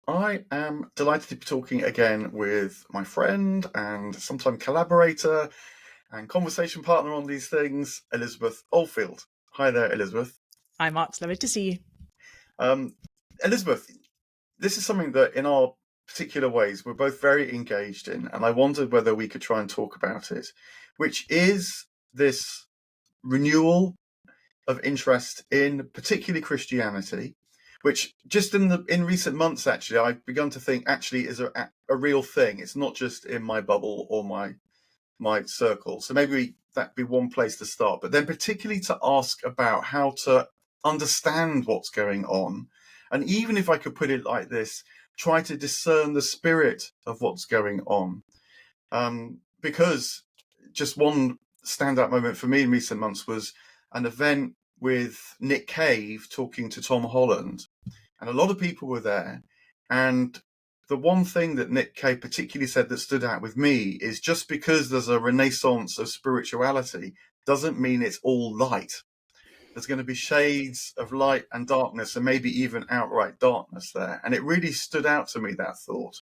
I am delighted to be talking again with my friend and sometime collaborator and conversation partner on these things, Elizabeth Oldfield. Hi there, Elizabeth. Hi, Mark. It's lovely to see you. Um, Elizabeth, this is something that in our particular ways we're both very engaged in, and I wondered whether we could try and talk about it, which is this renewal of interest in particularly Christianity, which just in recent months actually I've begun to think actually is a real thing. It's not just in my bubble or my circle. So maybe that'd be one place to start, but then particularly to ask about how to understand what's going on, and even if I could put it like this, try to discern the spirit of what's going on. Because just one standout moment for me in recent months was an event with Nick Cave talking to Tom Holland, and a lot of people were there. And the one thing that Nick Cave particularly said that stood out with me is just because there's a renaissance of spirituality doesn't mean it's all light. There's going to be shades of light and darkness, and maybe even outright darkness there. And it really stood out to me, that thought.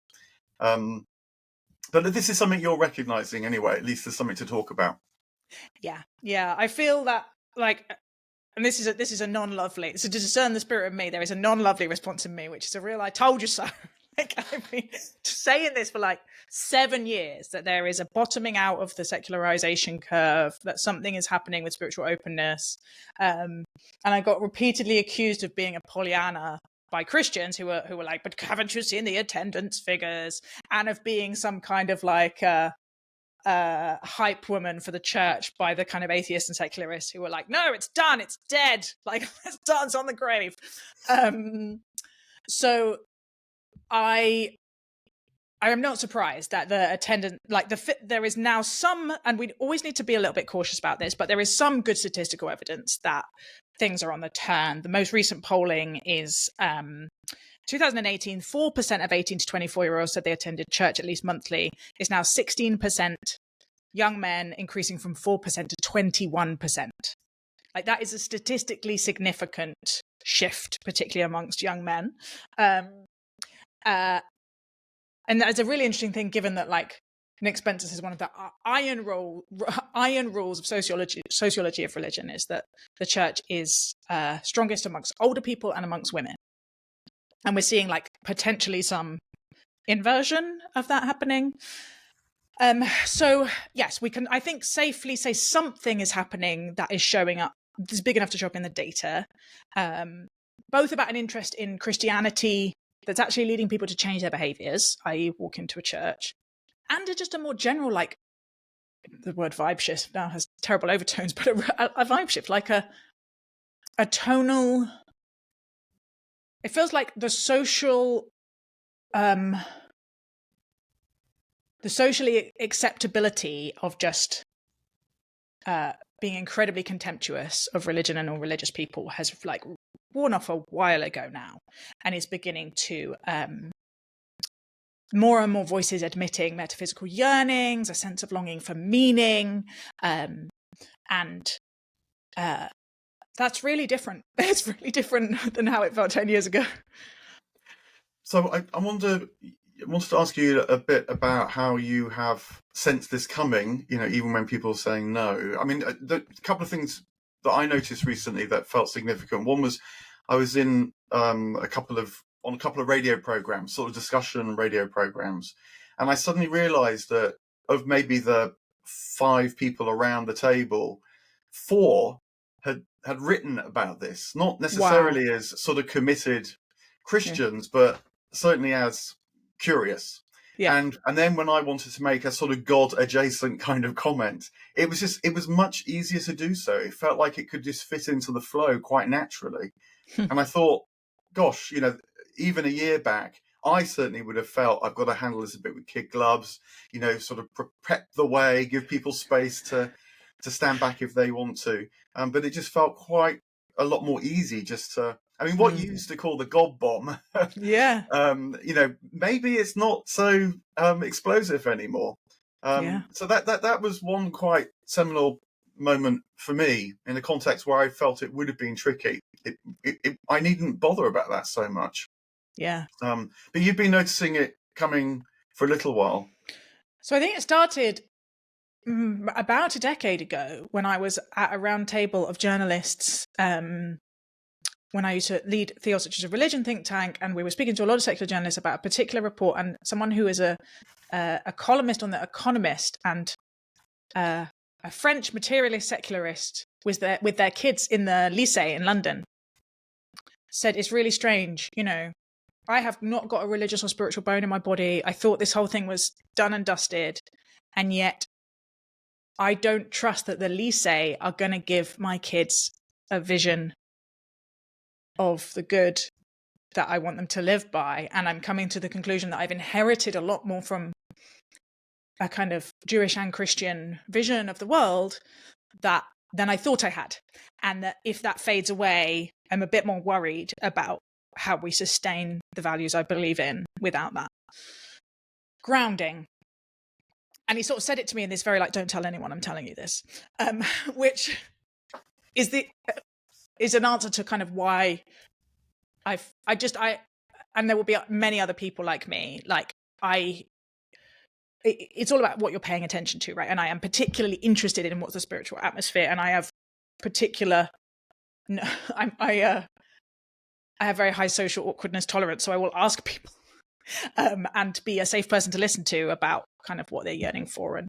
But this is something you're recognizing anyway, at least there's something to talk about. Yeah. I feel that and this is a non-lovely. So to discern the spirit of me, there is a non-lovely response in me, which is a real "I told you so." I've been saying this for 7 years, that there is a bottoming out of the secularization curve, that something is happening with spiritual openness, and I got repeatedly accused of being a Pollyanna by Christians who were like, "But haven't you seen the attendance figures?" and of being some kind of hype woman for the church by the kind of atheists and secularists who were like, "No, it's done, it's dead, let's dance on the grave." So I am not surprised that the attendance, there is now some, and we always need to be a little bit cautious about this, but there is some good statistical evidence that things are on the turn. The most recent polling is 2018, 4% of 18 to 24-year-olds said they attended church at least monthly. Is now 16% young men, increasing from 4% to 21%. That is a statistically significant shift, particularly amongst young men. And that is a really interesting thing, given that Nick Spencer says one of the iron rules of sociology of religion is that the church is strongest amongst older people and amongst women. And we're seeing potentially some inversion of that happening. So yes, we can, I think, safely say something is happening that is showing up, is big enough to show up in the data, both about an interest in Christianity that's actually leading people to change their behaviors, i.e. walk into a church, and just a more general, the word vibe shift now has terrible overtones, but a vibe shift, a tonal. It feels like the social, the socially acceptability of just being incredibly contemptuous of religion and all religious people has worn off a while ago now, and is beginning to more and more voices admitting metaphysical yearnings, a sense of longing for meaning, and that's really different. It's really different than how it felt 10 years ago. So I wanted to ask you a bit about how you have sensed this coming, even when people are saying no. I mean, a couple of things that I noticed recently that felt significant. One was I was in a couple of radio programs, sort of discussion radio programs, and I suddenly realized that of maybe the 5 people around the table, 4 had written about this, not necessarily as sort of committed Christians, but certainly as curious. Yeah. And then when I wanted to make a sort of God adjacent kind of comment, it was much easier to do so. It felt like it could just fit into the flow quite naturally. And I thought, gosh, even a year back, I certainly would have felt I've got to handle this a bit with kid gloves, sort of prep the way, give people space to stand back if they want to. But it just felt quite a lot more easy just to, what you used to call the God bomb. Yeah. Maybe it's not so explosive anymore. So that was one quite seminal moment for me in a context where I felt it would have been tricky. I needn't bother about that so much. Yeah. But you've been noticing it coming for a little while. So I think it started about a decade ago when I was at a round table of journalists when I used to lead Theos, which is a religion think tank, and we were speaking to a lot of secular journalists about a particular report, and someone who is a columnist on The Economist and a French materialist secularist was there with their kids in the lycée in London said, it's really strange, I have not got a religious or spiritual bone in my body. I thought this whole thing was done and dusted, and yet I don't trust that the lycée are going to give my kids a vision of the good that I want them to live by. And I'm coming to the conclusion that I've inherited a lot more from a kind of Jewish and Christian vision of the world than I thought I had. And that if that fades away, I'm a bit more worried about how we sustain the values I believe in without that grounding. And he sort of said it to me in this very don't tell anyone I'm telling you this, which is an answer to kind of why and there will be many other people like me. It's all about what you're paying attention to, right? And I am particularly interested in what's the spiritual atmosphere, and I have I have very high social awkwardness tolerance, so I will ask people and be a safe person to listen to about kind of what they're yearning for,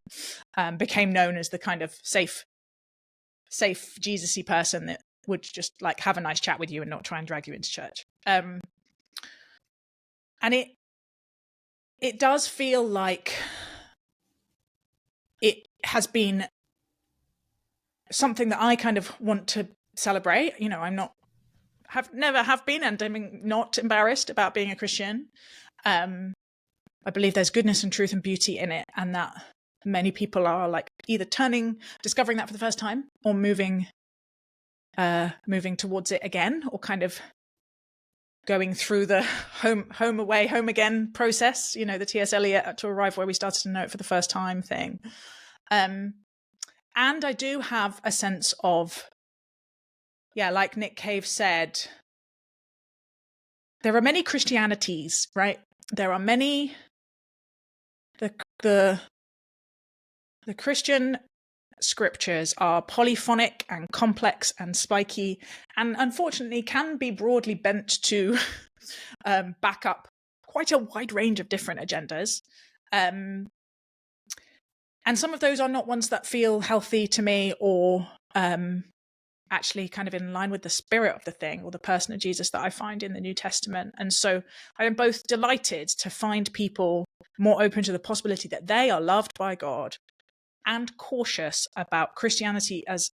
and became known as the kind of safe Jesus-y person that would just have a nice chat with you and not try and drag you into church. And it does feel like it has been something that I kind of want to celebrate. I'm never have been, and I'm not embarrassed about being a Christian. I believe there's goodness and truth and beauty in it, and that many people are either discovering that for the first time, or moving towards it again, or kind of going through the home away, home again process, the T.S. Eliot to arrive where we started to know it for the first time thing. And I do have a sense of, like Nick Cave said, there are many Christianities, right? There are many, the Christian scriptures are polyphonic and complex and spiky, and unfortunately can be broadly bent to back up quite a wide range of different agendas. And some of those are not ones that feel healthy to me, or actually kind of in line with the spirit of the thing or the person of Jesus that I find in the New Testament. And so I am both delighted to find people more open to the possibility that they are loved by God, and cautious about Christianity as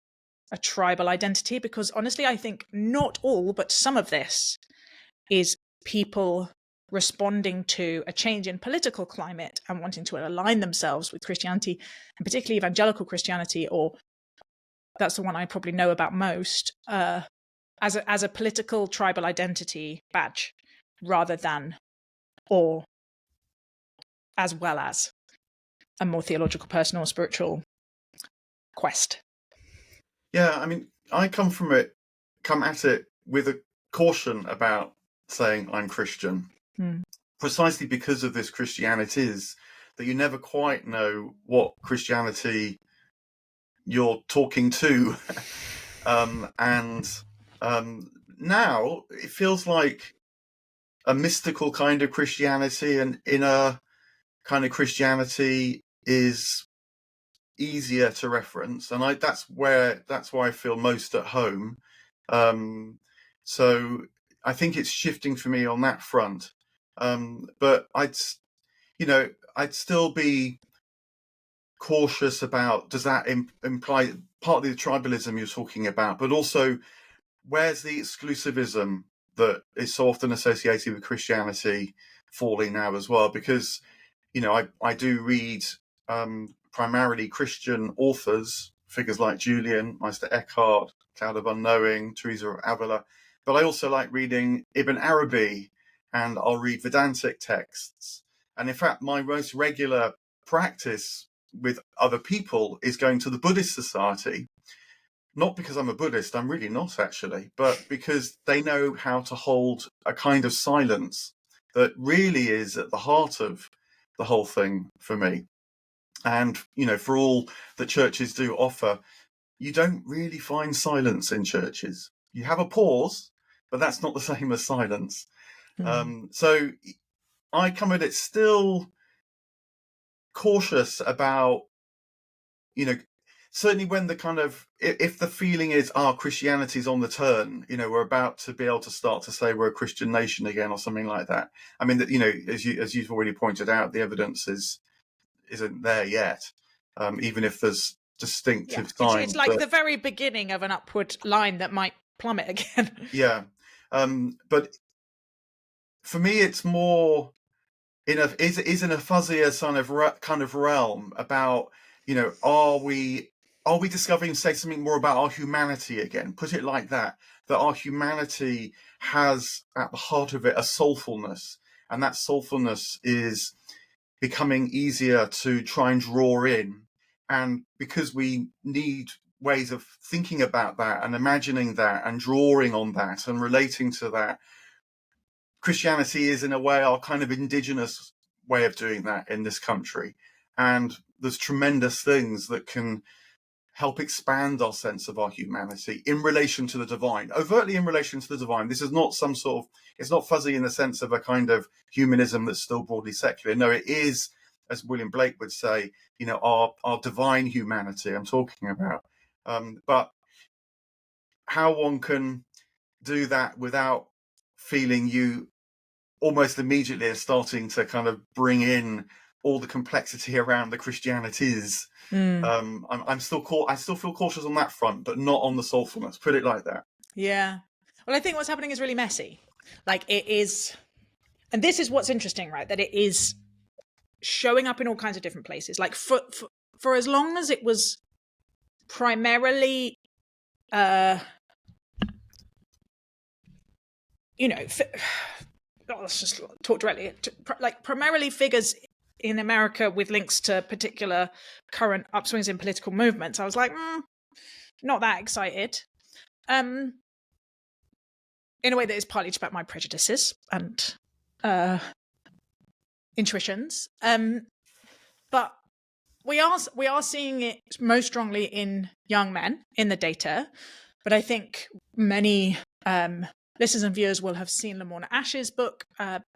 a tribal identity, because honestly, I think not all, but some of this is people responding to a change in political climate and wanting to align themselves with Christianity, and particularly evangelical Christianity, or that's the one I probably know about most, as a political tribal identity badge, rather than, or as well as, a more theological, personal, spiritual quest. Yeah, I mean, I come at it with a caution about saying I'm Christian, precisely because of this Christianity is that you never quite know what Christianity you're talking to. Now it feels like a mystical kind of Christianity, and inner kind of Christianity is easier to reference, and that's why I feel most at home. So I think it's shifting for me on that front. But I'd still be cautious about, does that imply partly the tribalism you're talking about, but also where's the exclusivism that is so often associated with Christianity falling now as well? Because I do read primarily Christian authors, figures like Julian, Meister Eckhart, Cloud of Unknowing, Teresa of Avila, but I also like reading Ibn Arabi, and I'll read Vedantic texts. And in fact, my most regular practice with other people is going to the Buddhist Society, not because I'm a Buddhist, I'm really not actually, but because they know how to hold a kind of silence that really is at the heart of the whole thing for me. And, for all that churches do offer, you don't really find silence in churches. You have a pause, but that's not the same as silence. So I come at it still cautious about, certainly when the kind of, if the feeling is, Christianity's on the turn, we're about to be able to start to say we're a Christian nation again or something like that. I mean, as you've already pointed out, the evidence isn't there yet, even if there's distinctive signs. It's like the very beginning of an upward line that might plummet again. Yeah. But for me, it's more is in a fuzzier kind of realm about, are we discovering, say, something more about our humanity again? Put it like that our humanity has at the heart of it a soulfulness, and that soulfulness is becoming easier to try and draw in. And because we need ways of thinking about that and imagining that and drawing on that and relating to that, Christianity is, in a way, our kind of indigenous way of doing that in this country. And there's tremendous things that can help expand our sense of our humanity in relation to the divine, overtly in relation to the divine. This is not some sort of, it's not fuzzy in the sense of a kind of humanism that's still broadly secular. No, it is, as William Blake would say, our divine humanity I'm talking about. But how one can do that without feeling you almost immediately are starting to kind of bring in all the complexity around the Christianities. I still feel cautious on that front, but not on the soulfulness. Put it like that. Yeah. Well, I think what's happening is really messy. Like, it is, and this is what's interesting, right? That it is showing up in all kinds of different places. Like, for as long as it was primarily, let's just talk directly, like primarily figures in America with links to particular current upswings in political movements, I was like, not that excited. In a way that is partly about my prejudices and intuitions. But we are seeing it most strongly in young men in the data. But I think many listeners and viewers will have seen Lamorna Ash's book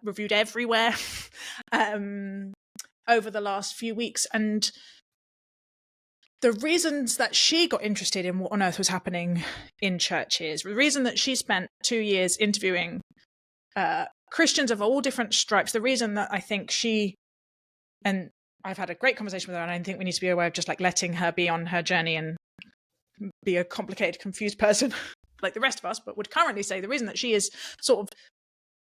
reviewed everywhere over the last few weeks. And the reasons that she got interested in what on earth was happening in churches, the reason that she spent 2 years interviewing Christians of all different stripes, the reason that I think she, and I've had a great conversation with her, and I think we need to be aware of just like letting her be on her journey and be a complicated, confused person like the rest of us, but would currently say the reason that she is sort of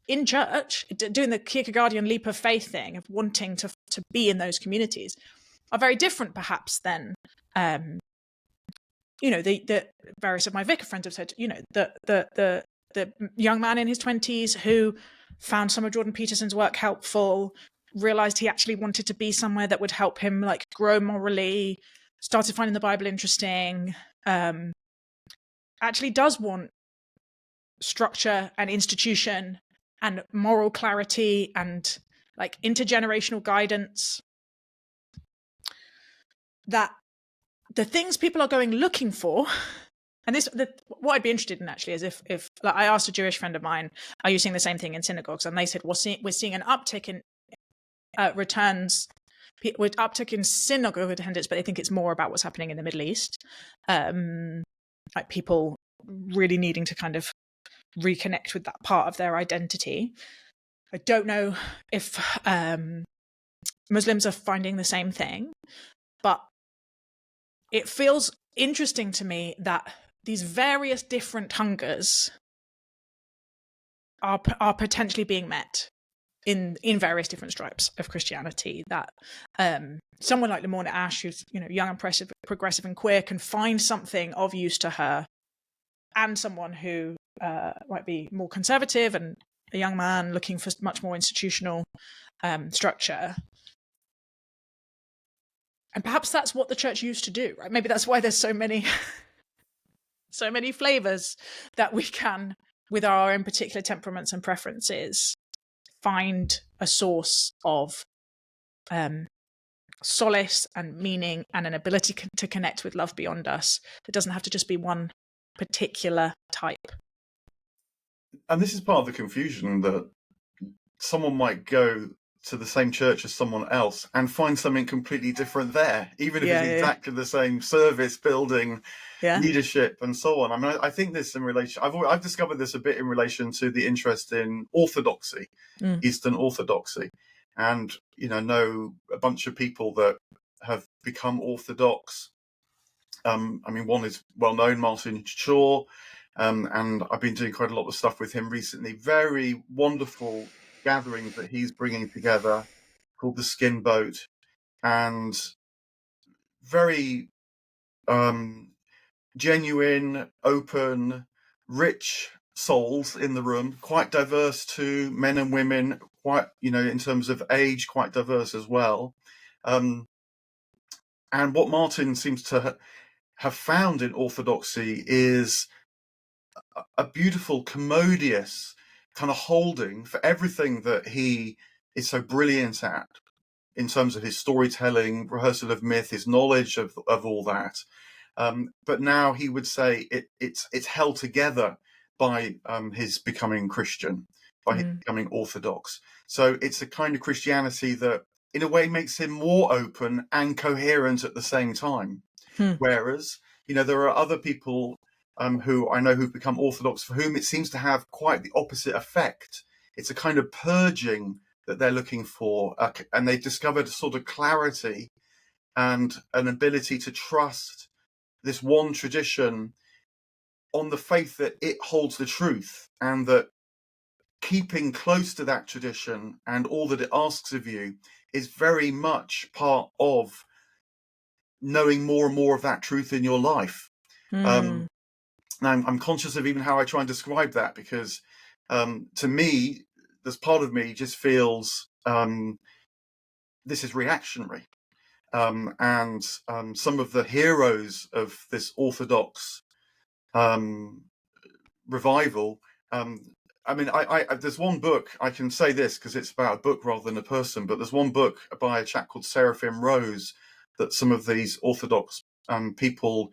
in church, doing the Kierkegaardian leap of faith thing of wanting to be in those communities, are very different perhaps than, the various of my vicar friends have said, the young man in his 20s who found some of Jordan Peterson's work helpful, realized he actually wanted to be somewhere that would help him like grow morally, started finding the Bible interesting, actually does want structure and institution and moral clarity and like intergenerational guidance. That the things people are going looking for, and what I'd be interested in actually is if like, I asked a Jewish friend of mine, are you seeing the same thing in synagogues? And they said, we're seeing an uptick in returns, with uptick in synagogue attendance, but they think it's more about what's happening in the Middle East. Like people really needing to kind of reconnect with that part of their identity. I don't know if Muslims are finding the same thing, but it feels interesting to me that these various different hungers are potentially being met in various different stripes of Christianity. That someone like Lamorna Ash, who's young and progressive and queer, can find something of use to her, and someone who might be more conservative and a young man looking for much more institutional structure. And perhaps that's what the church used to do, right? Maybe that's why there's so many flavors that we can, with our own particular temperaments and preferences, find a source of solace and meaning and an ability to connect with love beyond us. It doesn't have to just be one particular type. And this is part of the confusion, that someone might go to the same church as someone else and find something completely different there, even if it's exactly the same service, building, leadership, and so on. I mean, I think this in relation, I've discovered this a bit in relation to the interest in Orthodoxy, Eastern Orthodoxy, and know a bunch of people that have become Orthodox. I mean, one is well known, Martin Shaw, and I've been doing quite a lot of stuff with him recently. Very wonderful gatherings that he's bringing together, called the Skin Boat, and very genuine, open, rich souls in the room, quite diverse too, men and women, quite, in terms of age, quite diverse as well. And what Martin seems to have found in Orthodoxy is a beautiful, commodious kind of holding for everything that he is so brilliant at, in terms of his storytelling, rehearsal of myth, his knowledge of all that. But now he would say it's held together by his becoming Christian, by his becoming Orthodox. So it's a kind of Christianity that, in a way, makes him more open and coherent at the same time. Whereas, there are other people who I know who've become Orthodox for whom it seems to have quite the opposite effect. It's a kind of purging that they're looking for, and they've discovered a sort of clarity and an ability to trust this one tradition on the faith that it holds the truth, and that keeping close to that tradition and all that it asks of you is very much part of knowing more and more of that truth in your life. Now, I'm conscious of even how I try and describe that, because to me, there's part of me just feels this is reactionary. And some of the heroes of this Orthodox revival, I mean, there's one book, I can say this because it's about a book rather than a person, but there's one book by a chap called Seraphim Rose that some of these Orthodox people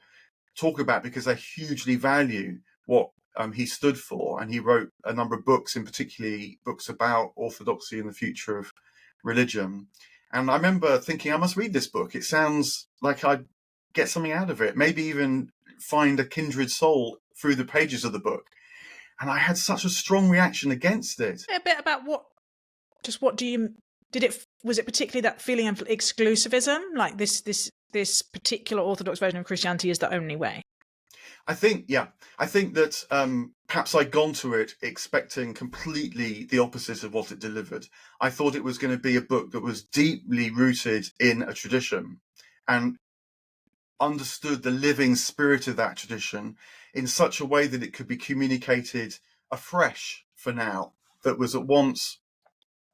talk about, because they hugely value what he stood for. And he wrote a number of books, in particularly books about Orthodoxy and the future of religion. And I remember thinking, I must read this book. It sounds like I'd get something out of it, maybe even find a kindred soul through the pages of the book. And I had such a strong reaction against it. A bit about was it particularly that feeling of exclusivism, like this particular Orthodox version of Christianity is the only way? I think that perhaps I'd gone to it expecting completely the opposite of what it delivered. I thought it was going to be a book that was deeply rooted in a tradition and understood the living spirit of that tradition in such a way that it could be communicated afresh for now, that was at once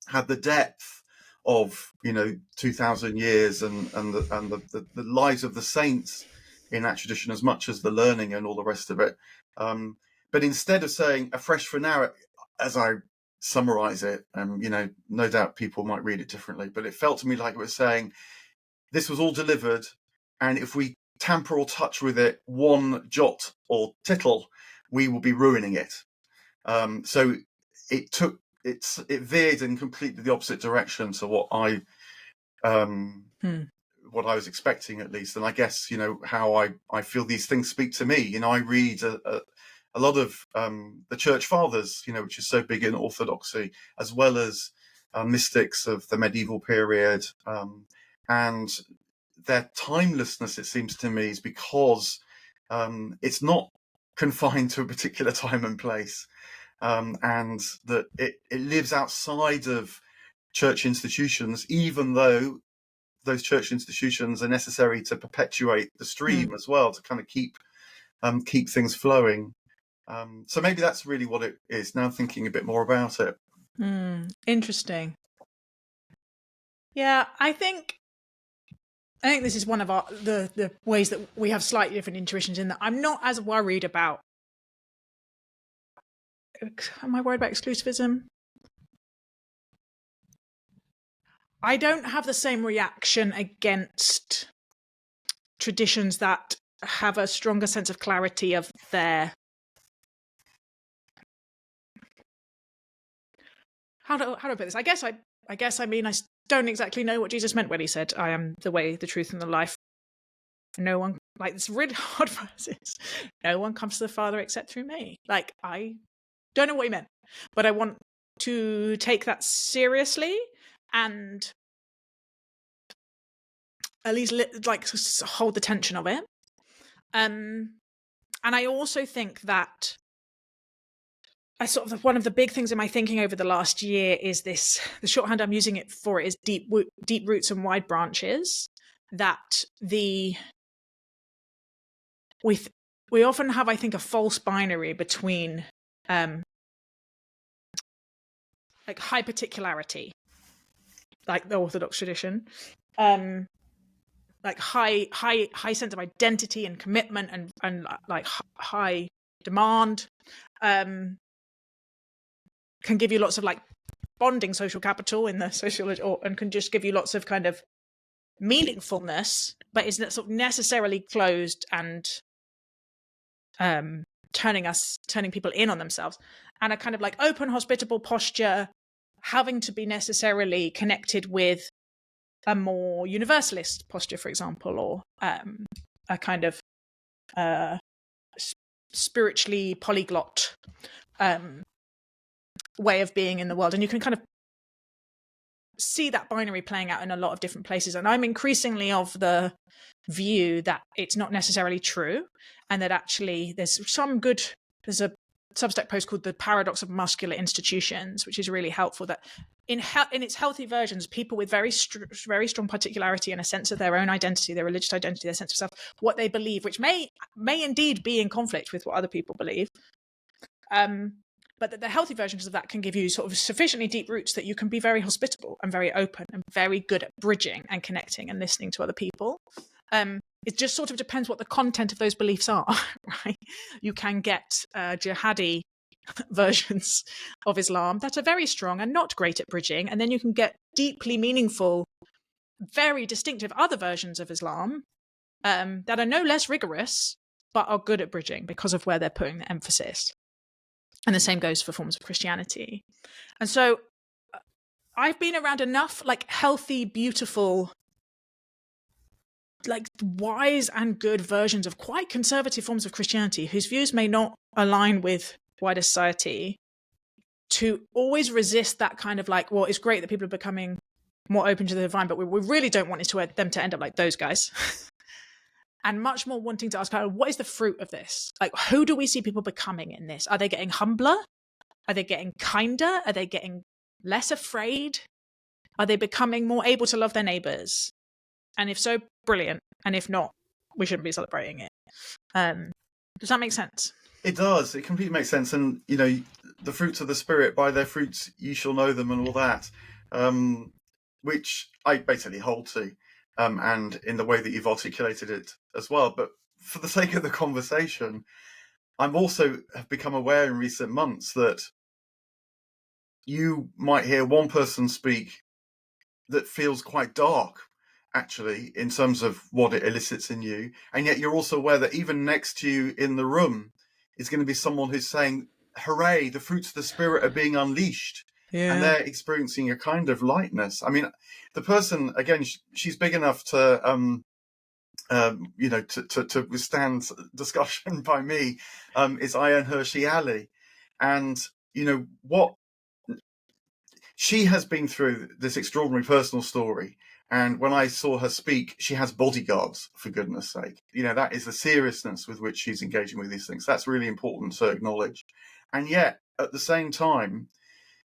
had the depth of 2,000 years and the lives of the saints in that tradition, as much as the learning and all the rest of it. But instead of saying afresh for now, as I summarize it, no doubt people might read it differently, but it felt to me like it was saying this was all delivered, and if we tamper or touch with it one jot or tittle, we will be ruining it. So it veered in completely the opposite direction to what I was expecting, at least. And I guess how I feel these things speak to me. I read a lot of the Church Fathers, which is so big in Orthodoxy, as well as mystics of the medieval period, and their timelessness, it seems to me, is because it's not confined to a particular time and place. And that it lives outside of church institutions, even though those church institutions are necessary to perpetuate the stream as well, to kind of keep things flowing. So maybe that's really what it is, now thinking a bit more about it. Interesting. Yeah, I think this is one of the ways that we have slightly different intuitions, in that I'm not as worried about. Am I worried about exclusivism? I don't have the same reaction against traditions that have a stronger sense of clarity of their... How do I put this? I guess I mean, I don't exactly know what Jesus meant when he said, "I am the way, the truth, and the life. No one," like, it's really hard verses. "No one comes to the Father except through me." Like, I don't know what he meant, but I want to take that seriously and at least like hold the tension of it. And I also think that I sort of, one of the big things in my thinking over the last year is this, the shorthand I'm using it for is deep roots and wide branches. That we often have, I think, a false binary between like high particularity, like the Orthodox tradition, like high sense of identity and commitment and like high demand, can give you lots of like bonding social capital in the sociology, and can just give you lots of kind of meaningfulness, but isn't sort of necessarily closed and turning people in on themselves, and a kind of like open, hospitable posture having to be necessarily connected with a more universalist posture, for example, or a kind of spiritually polyglot way of being in the world. And you can kind of see that binary playing out in a lot of different places. And I'm increasingly of the view that it's not necessarily true, and that actually there's a Substack post called "The Paradox of Muscular Institutions," which is really helpful, that in its healthy versions, people with very strong particularity and a sense of their own identity, their religious identity, their sense of self, what they believe, which may indeed be in conflict with what other people believe, but that the healthy versions of that can give you sort of sufficiently deep roots that you can be very hospitable and very open and very good at bridging and connecting and listening to other people. It just sort of depends what the content of those beliefs are, right? You can get jihadi versions of Islam that are very strong and not great at bridging, and then you can get deeply meaningful, very distinctive other versions of Islam that are no less rigorous but are good at bridging because of where they're putting the emphasis. And the same goes for forms of Christianity. And so I've been around enough like healthy, beautiful, like wise and good versions of quite conservative forms of Christianity whose views may not align with wider society, to always resist that kind of like, well, it's great that people are becoming more open to the divine, but we really don't want them to end up like those guys. And much more wanting to ask, what is the fruit of this? Like, who do we see people becoming in this? Are they getting humbler? Are they getting kinder? Are they getting less afraid? Are they becoming more able to love their neighbors? And if so, brilliant. And if not, we shouldn't be celebrating it. Does that make sense? It does. It completely makes sense. And, you know, the fruits of the Spirit, by their fruits you shall know them, and all that, which I basically hold to, and in the way that you've articulated it as well. But for the sake of the conversation, I'm also have become aware in recent months that you might hear one person speak that feels quite dark, actually, in terms of what it elicits in you. And yet you're also aware that even next to you in the room is going to be someone who's saying, hooray, the fruits of the Spirit are being unleashed. Yeah. And they're experiencing a kind of lightness. I mean, the person, again, she's big enough to, to withstand discussion by me, is Ayaan Hirsi Ali. And, you know, what she has been through this extraordinary personal story. And when I saw her speak, she has bodyguards, for goodness sake. You know, that is the seriousness with which she's engaging with these things. That's really important to acknowledge. And yet, at the same time,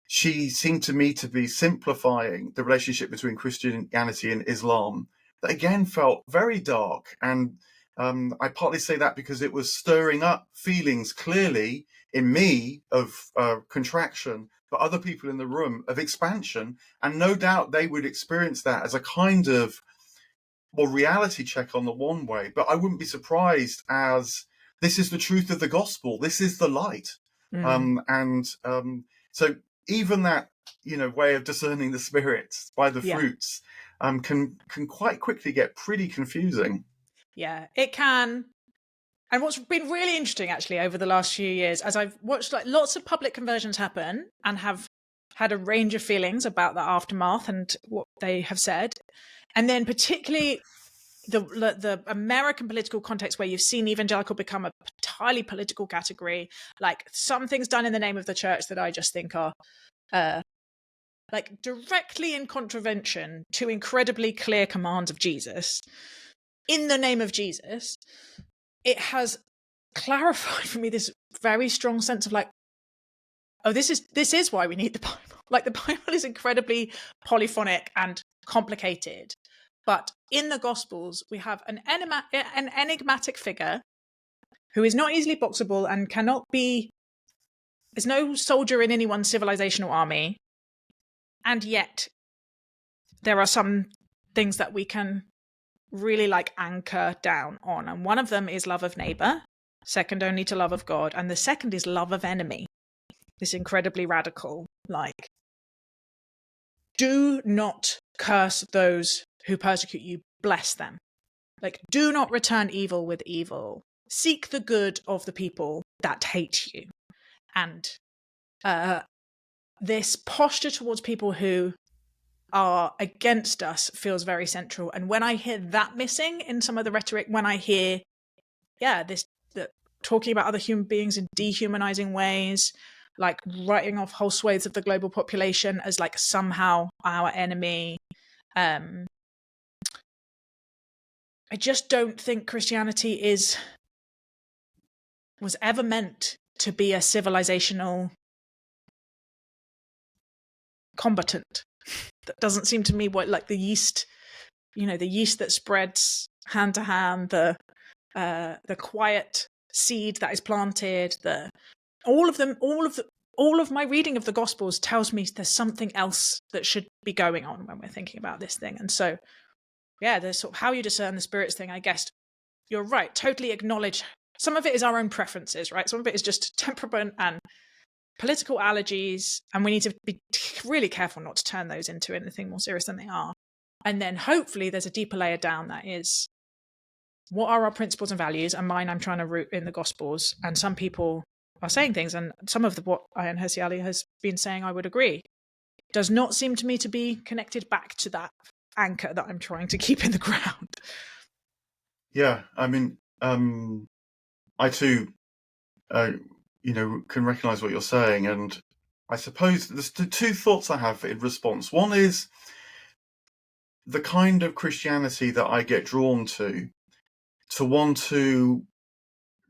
she seemed to me to be simplifying the relationship between Christianity and Islam, that again felt very dark. And I partly say that because it was stirring up feelings clearly in me of contraction, but other people in the room of expansion. And no doubt they would experience that as a kind of, well, reality check on the one way. But I wouldn't be surprised as this is the truth of the gospel. This is the light. So even that way of discerning the Spirit by the Yeah. fruits can quite quickly get pretty confusing. Yeah, it can. And what's been really interesting actually over the last few years, as I've watched like lots of public conversions happen and have had a range of feelings about the aftermath and what they have said, and then particularly the American political context where you've seen evangelical become a entirely political category, like some things done in the name of the church that I just think are like directly in contravention to incredibly clear commands of Jesus in the name of Jesus. It has clarified for me this very strong sense of like, oh, this is why we need the Bible. Like the Bible is incredibly polyphonic and complicated, but in the Gospels we have an enigmatic figure who is not easily boxable and cannot be. There's no soldier in any one civilizational army, and yet there are some things that we can really like anchor down on, and one of them is love of neighbor, second only to love of God, and the second is love of enemy. This incredibly radical, like, do not curse those who persecute you, bless them. Like, do not return evil with evil. Seek the good of the people that hate you. And this posture towards people who are against us feels very central. And when I hear that missing in some of the rhetoric, when I hear, this talking about other human beings in dehumanizing ways, like writing off whole swathes of the global population as like somehow our enemy, I just don't think Christianity was ever meant to be a civilizational combatant. That doesn't seem to me what, like the yeast, the yeast that spreads hand to hand, the quiet seed that is planted, all of my reading of the Gospels tells me there's something else that should be going on when we're thinking about this thing. And so, there's sort of how you discern the spirits thing. I guess you're right. Totally acknowledge some of it is our own preferences, right? Some of it is just temperament and political allergies, and we need to be really careful not to turn those into anything more serious than they are. And then hopefully there's a deeper layer down that is, what are our principles and values? And mine I'm trying to root in the Gospels. And some people are saying things, and some of what Ayaan Hirsi Ali has been saying, I would agree, does not seem to me to be connected back to that anchor that I'm trying to keep in the ground. Yeah, I mean, I too, can recognise what you're saying, and I suppose there's two thoughts I have in response. One is the kind of Christianity that I get drawn to want to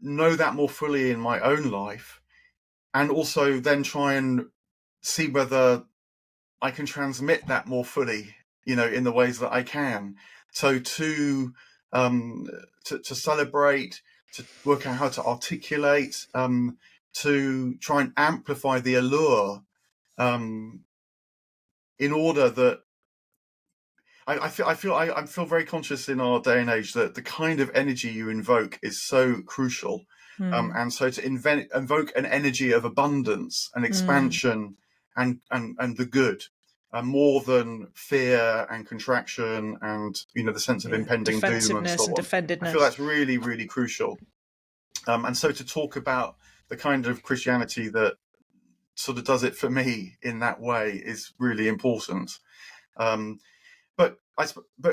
know that more fully in my own life, and also then try and see whether I can transmit that more fully, in the ways that I can. So to celebrate, to work out how to articulate, to try and amplify the allure, in order that I feel very conscious in our day and age that the kind of energy you invoke is so crucial, and so to invoke an energy of abundance and expansion and the good, more than fear and contraction and the sense of impending doom and so on. Defendedness. I feel that's really, really crucial, and so to talk about the kind of Christianity that sort of does it for me in that way is really important. But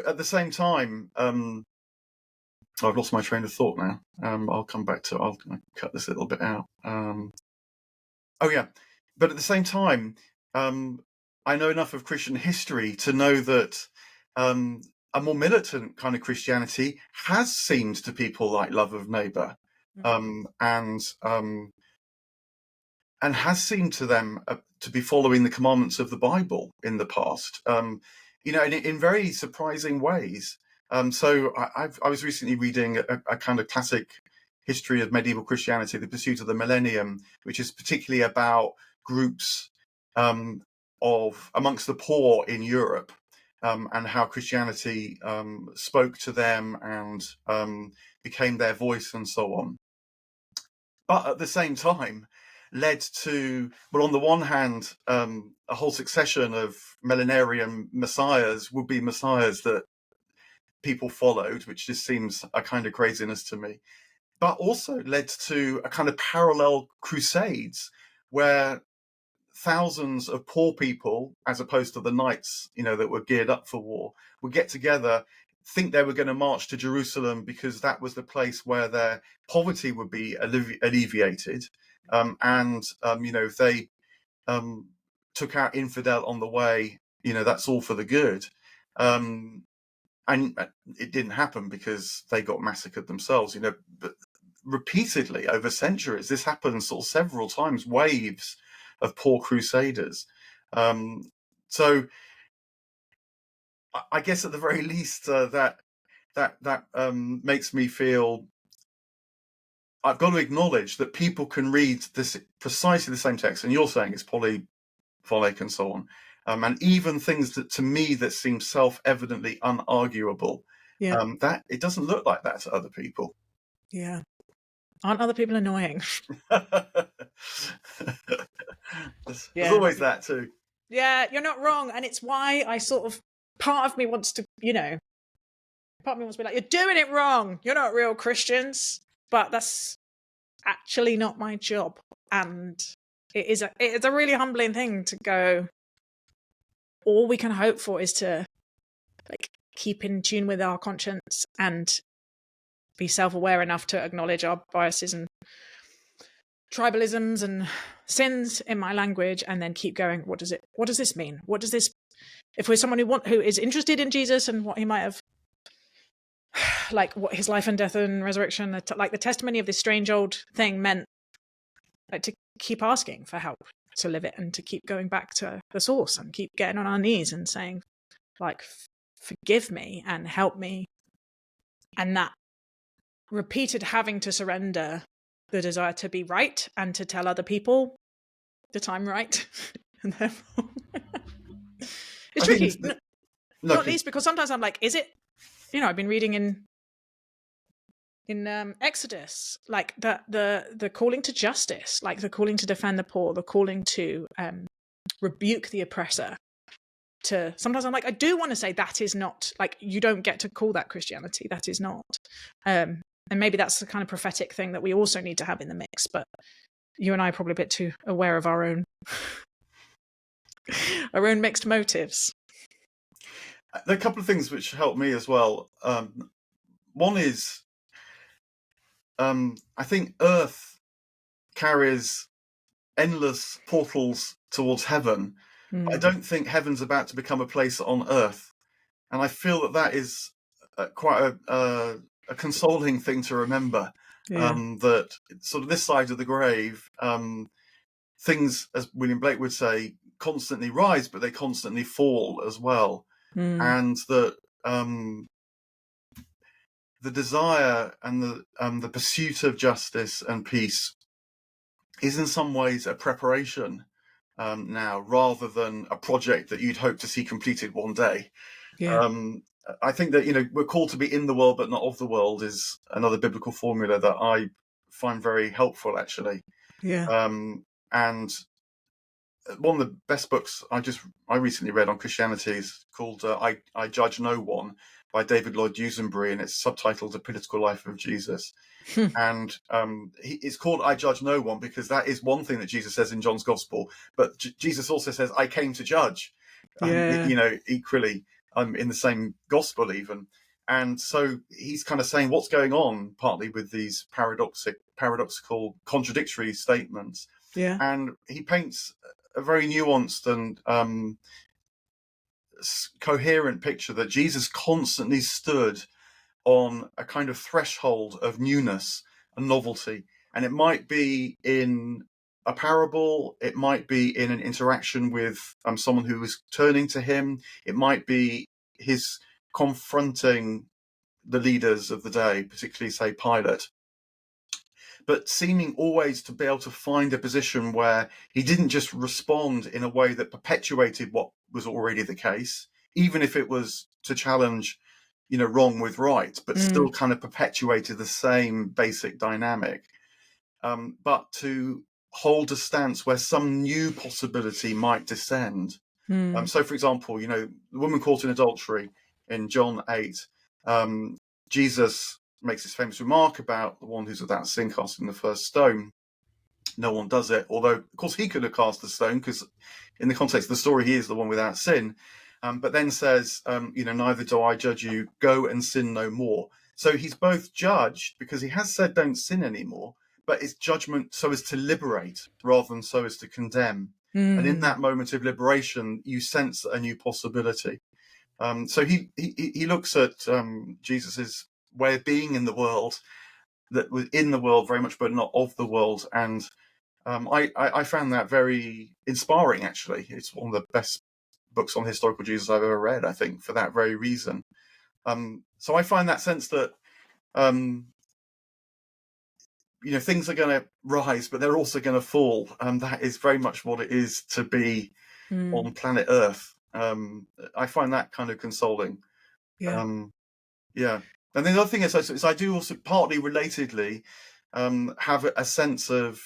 at the same time, I've lost my train of thought now. I'll come back to. I'll cut this little bit out. But at the same time, I know enough of Christian history to know that a more militant kind of Christianity has seemed to people like love of neighbour, and has seemed to them to be following the commandments of the Bible in the past. In very surprising ways. So I was recently reading a kind of classic history of medieval Christianity, The Pursuit of the Millennium, which is particularly about groups of amongst the poor in Europe, and how Christianity spoke to them and became their voice and so on. But at the same time, led to, well, on the one hand, a whole succession of millenarian messiahs, would-be messiahs that people followed, which just seems a kind of craziness to me, but also led to a kind of parallel crusades where thousands of poor people, as opposed to the knights, that were geared up for war, would get together, think they were going to march to Jerusalem because that was the place where their poverty would be alleviated. If they took out infidel on the way, that's all for the good. And it didn't happen because they got massacred themselves, but repeatedly over centuries, this happens sort of several times, waves of poor crusaders. So I guess at the very least, that makes me feel I've got to acknowledge that people can read this precisely the same text, and you're saying it's polyphonic and so on, and even things that to me that seem self-evidently unarguable, that it doesn't look like that to other people. Yeah. Aren't other people annoying? There's always that too. Yeah, you're not wrong. And it's why I sort of, part of me wants to, part of me wants to be like, you're doing it wrong. You're not real Christians. But that's actually not my job. And it's a really humbling thing to go, all we can hope for is to keep in tune with our conscience and be self-aware enough to acknowledge our biases and tribalisms and sins in my language, and then keep going. What does this mean? What does this, if we're someone who is interested in Jesus and what he might have, what his life and death and resurrection, the testimony of this strange old thing meant, to keep asking for help to live it, and to keep going back to the source and keep getting on our knees and saying, forgive me and help me. And that repeated having to surrender the desire to be right and to tell other people that I'm right. And therefore it's tricky. Not least because sometimes I'm like, is it, I've been reading in Exodus, the calling to justice, the calling to defend the poor, the calling to rebuke the oppressor. Sometimes I'm like, I do want to say that is not, you don't get to call that Christianity. That is not. And maybe that's the kind of prophetic thing that we also need to have in the mix. But you and I are probably a bit too aware of our own mixed motives. There are a couple of things which help me as well. One is, I think Earth carries endless portals towards heaven. I don't think heaven's about to become a place on Earth. And I feel that is quite a consoling thing to remember. That sort of this side of the grave, things, as William Blake would say, constantly rise, but they constantly fall as well. And that the desire and the pursuit of justice and peace is in some ways a preparation now, rather than a project that you'd hope to see completed one day. I think that we're called to be in the world but not of the world is another biblical formula that I find very helpful, actually. And one of the best books I recently read on Christianity is called I Judge No One by David Lloyd Dusenberry, and it's subtitled The Political Life of Jesus. And it's called I Judge No One because that is one thing that Jesus says in John's Gospel, but Jesus also says, I came to judge, equally in the same Gospel even. And so he's kind of saying what's going on partly with these paradoxical, contradictory statements. And he paints a very nuanced and coherent picture that Jesus constantly stood on a kind of threshold of newness and novelty. And it might be in a parable, it might be in an interaction with someone who was turning to him, it might be his confronting the leaders of the day, particularly, say, Pilate, but seeming always to be able to find a position where he didn't just respond in a way that perpetuated what was already the case, even if it was to challenge wrong with right, but still kind of perpetuated the same basic dynamic. But to hold a stance where some new possibility might descend. So, for example, the woman caught in adultery in John 8, Jesus makes this famous remark about the one who's without sin casting the first stone. No one does it, although, of course, he could have cast the stone, because in the context of the story, he is the one without sin. But then says, neither do I judge you, go and sin no more. So he's both judged, because he has said don't sin anymore, but it's judgment so as to liberate rather than so as to condemn. And in that moment of liberation, you sense a new possibility. So he looks at Jesus's way of being in the world, that was in the world very much, but not of the world. And I found that very inspiring, actually. It's one of the best books on historical Jesus I've ever read, I think, for that very reason. So I find that sense that, things are going to rise, but they're also going to fall. And that is very much what it is to be on planet Earth. I find that kind of consoling. Yeah. Yeah. And the other thing is I do also, partly relatedly, have a sense of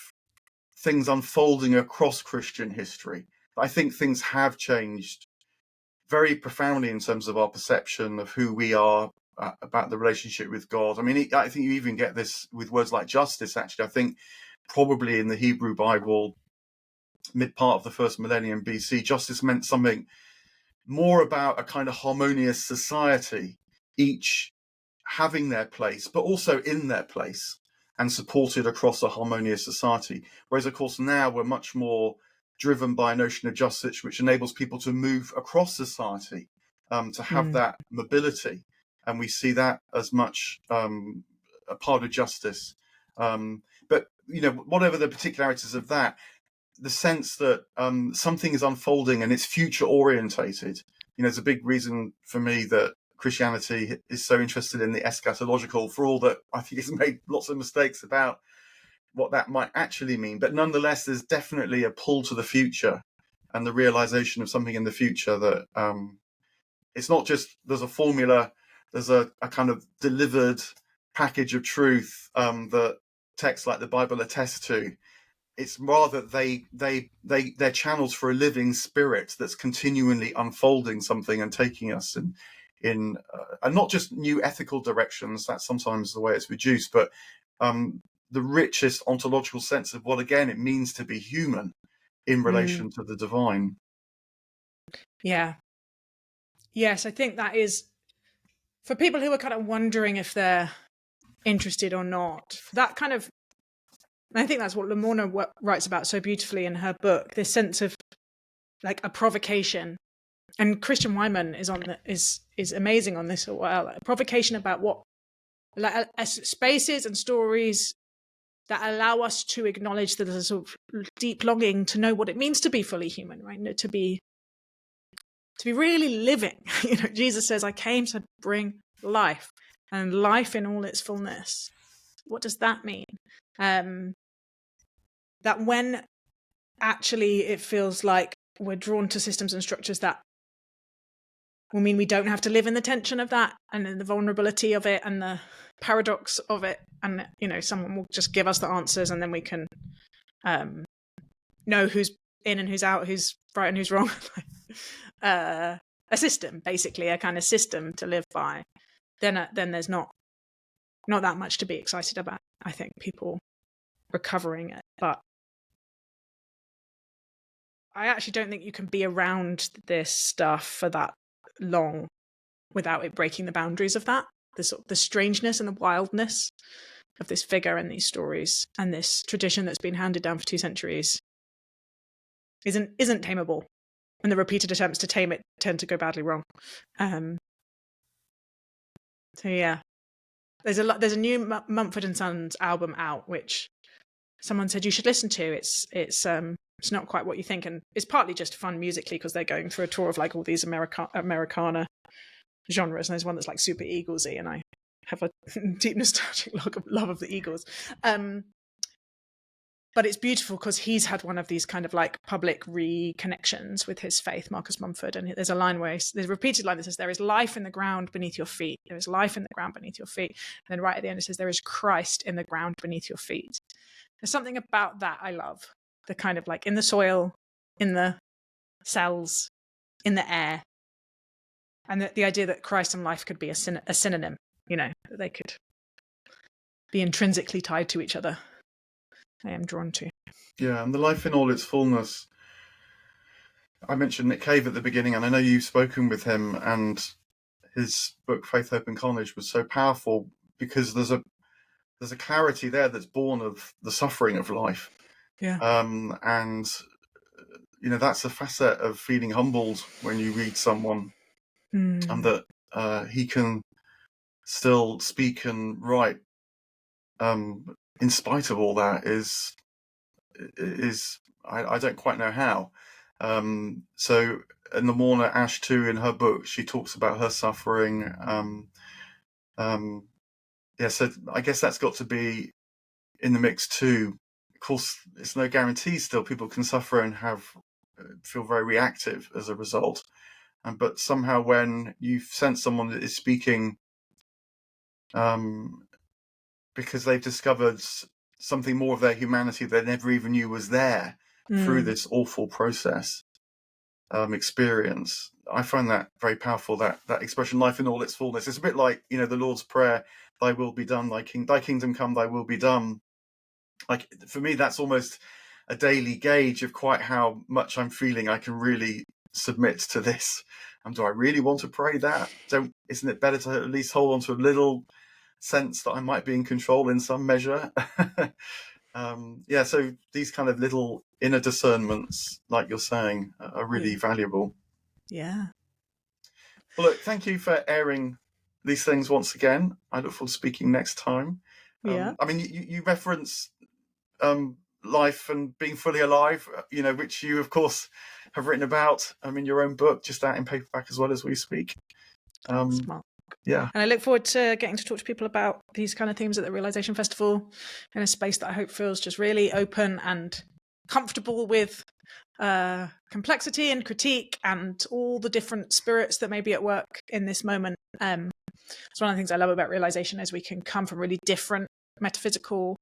things unfolding across Christian history. I think things have changed very profoundly in terms of our perception of who we are, about the relationship with God. I mean, I think you even get this with words like justice, actually. I think probably in the Hebrew Bible, mid part of the first millennium BC, justice meant something more about a kind of harmonious society, each having their place, but also in their place and supported across a harmonious society. Whereas, of course, now we're much more driven by a notion of justice, which enables people to move across society, to have that mobility. And we see that as much a part of justice. But, whatever the particularities of that, the sense that something is unfolding and it's future orientated. There's a big reason for me that Christianity is so interested in the eschatological, for all that I think it's made lots of mistakes about what that might actually mean. But nonetheless, there's definitely a pull to the future and the realization of something in the future that it's not just there's a formula, there's a kind of delivered package of truth that texts like the Bible attest to. It's rather they're channels for a living spirit that's continually unfolding something and taking us in and not just new ethical directions. That's sometimes the way it's reduced, but the richest ontological sense of what, again, it means to be human in relation to the divine. Yeah. Yes, I think that is, for people who are kind of wondering if they're interested or not, that kind of, I think that's what Lamorna writes about so beautifully in her book, this sense of like a provocation. And Christian Wyman is amazing on this as well. A provocation about what, like, spaces and stories that allow us to acknowledge that there's a sort of deep longing to know what it means to be fully human, right? To be really living. Jesus says, "I came to bring life, and life in all its fullness." What does that mean? That when actually it feels like we're drawn to systems and structures that will mean we don't have to live in the tension of that and in the vulnerability of it and the paradox of it, and someone will just give us the answers, and then we can know who's in and who's out, who's right and who's wrong. A system, basically, a kind of system to live by. Then there's not that much to be excited about. I think people recovering it, but I actually don't think you can be around this stuff for that long without it breaking the boundaries of that. The strangeness and the wildness of this figure and these stories and this tradition that's been handed down for 2 centuries isn't tameable, and the repeated attempts to tame it tend to go badly wrong. So yeah, there's a new Mumford and Sons album out, which someone said you should listen to. It's not quite what you think, and it's partly just fun musically because they're going through a tour of like all these Americana genres, and there's one that's like super Eaglesy, and I have a deep nostalgic love of the Eagles. But it's beautiful because he's had one of these kind of like public reconnections with his faith, Marcus Mumford. And there's a line there's a repeated line that says, "There is life in the ground beneath your feet. There is life in the ground beneath your feet." And then right at the end it says, "There is Christ in the ground beneath your feet." There's something about that I love. the kind of like in the soil, in the cells, in the air. And the idea that Christ and life could be a synonym, that they could be intrinsically tied to each other, I am drawn to. Yeah, and the life in all its fullness. I mentioned Nick Cave at the beginning, and I know you've spoken with him, and his book Faith, Hope and Carnage was so powerful because there's a clarity there that's born of the suffering of life. Yeah. And that's a facet of feeling humbled when you read someone, and that he can still speak and write in spite of all that is I don't quite know how. So in the Mourner Ash too, in her book, she talks about her suffering. So I guess that's got to be in the mix too. Of course, it's no guarantee. Still, people can suffer and feel very reactive as a result. But somehow, when you sense someone that is speaking, because they've discovered something more of their humanity they never even knew was there through this awful process, experience, I find that very powerful. That expression, life in all its fullness. It's a bit like the Lord's Prayer: "Thy will be done, thy kingdom come, thy will be done." Like for me, that's almost a daily gauge of quite how much I'm feeling. I can really submit to this. And do I really want to pray that? Isn't it better to at least hold on to a little sense that I might be in control in some measure? So these kind of little inner discernments, like you're saying, are really valuable. Yeah. Well, look, thank you for airing these things once again. I look forward to speaking next time. Yeah. I mean, you reference life and being fully alive, which you, of course, have written about in your own book, just out in paperback as well as we speak. Smart. Yeah. And I look forward to getting to talk to people about these kind of themes at the Realization Festival in a space that I hope feels just really open and comfortable with complexity and critique and all the different spirits that may be at work in this moment. It's one of the things I love about Realization is we can come from really different metaphysical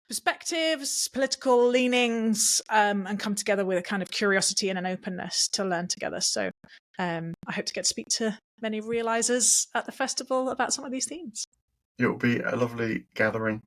perspectives, political leanings, and come together with a kind of curiosity and an openness to learn together. So I hope to get to speak to many realizers at the festival about some of these themes. It will be a lovely gathering.